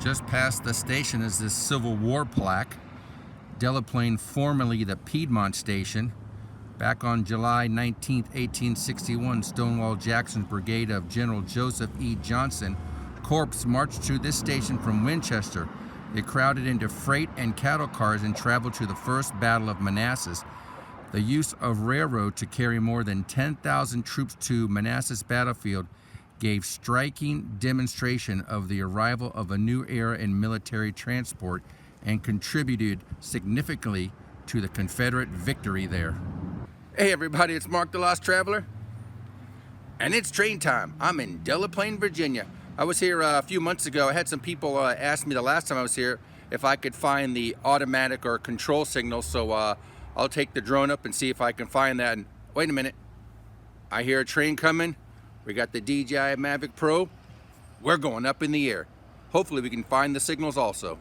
Just past the station is this Civil War plaque. Delaplane, formerly the Piedmont Station. Back on July 19, 1861, Stonewall Jackson's brigade of General Joseph E. Johnson Corps marched to this station from Winchester. They crowded into freight and cattle cars and traveled to the First Battle of Manassas. The use of railroad to carry more than 10,000 troops to Manassas battlefield gave striking demonstration of the arrival of a new era in military transport and contributed significantly to the Confederate victory there. Hey everybody, it's Mark the Lost Traveler, and it's train time. I'm in Delaplane, Virginia. I was here a few months ago. I had some people ask me the last time I was here if I could find the automatic or control signal, so I'll take the drone up and see if I can find that. And wait a minute, I hear a train coming. We got the DJI Mavic Pro. We're going up in the air. Hopefully we can find the signals also.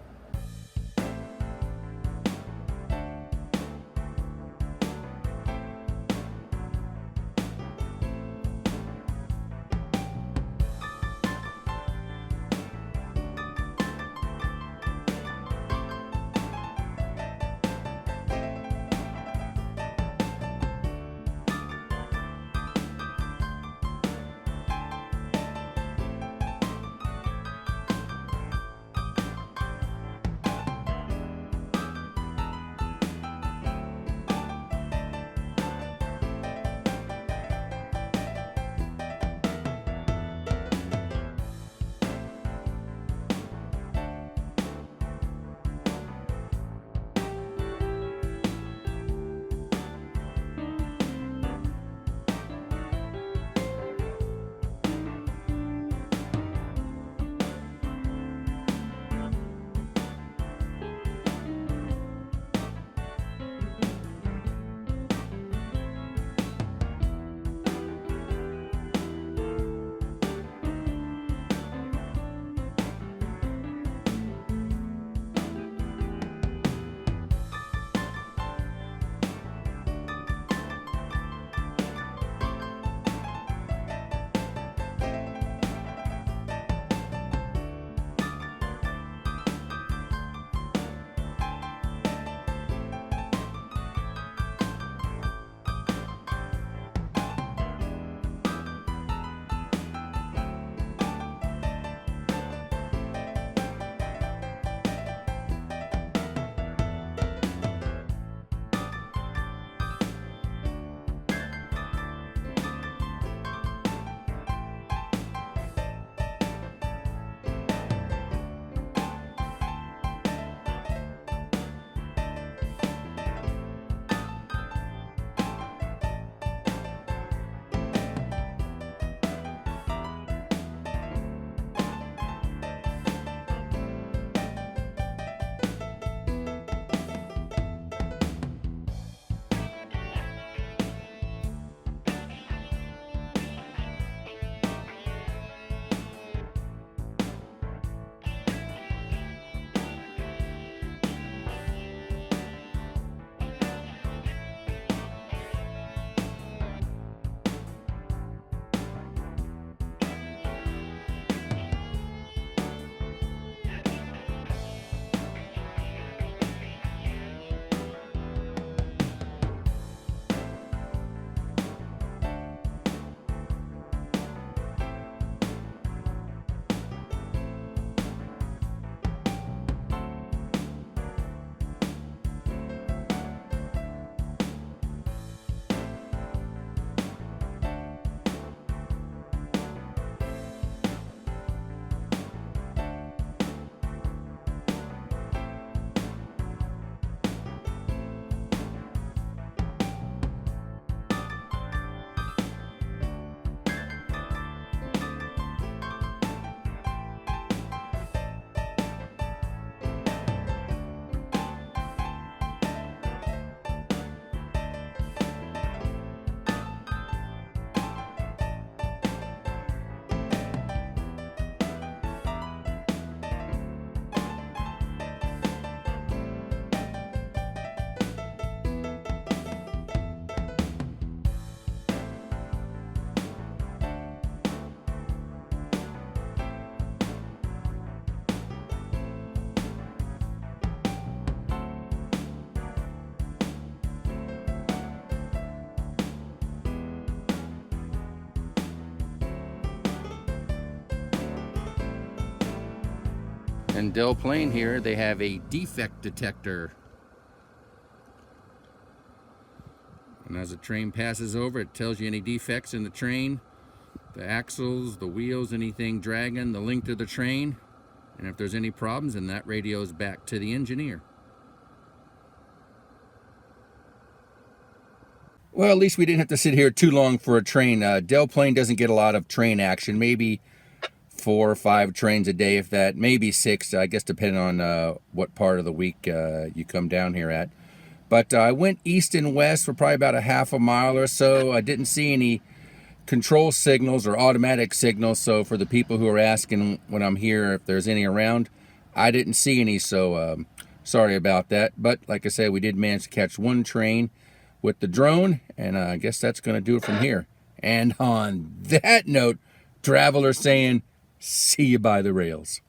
And Delaplane here, they have a defect detector. And as the train passes over, it tells you any defects in the train, the axles, the wheels, anything dragging, the length of the train. And if there's any problems, then that radio's back to the engineer. Well, at least we didn't have to sit here too long for a train. Delaplane doesn't get a lot of train action, maybe 4 or 5 trains a day, if that, maybe 6, I guess, depending on what part of the week you come down here at. But I went east and west for probably about a half a mile or so. I didn't see any control signals or automatic signals, so for the people who are asking when I'm here if there's any around, I didn't see any, so sorry about that. But like I said, we did manage to catch one train with the drone, and I guess that's going to do it from here. And on that note, travelers saying, see you by the rails.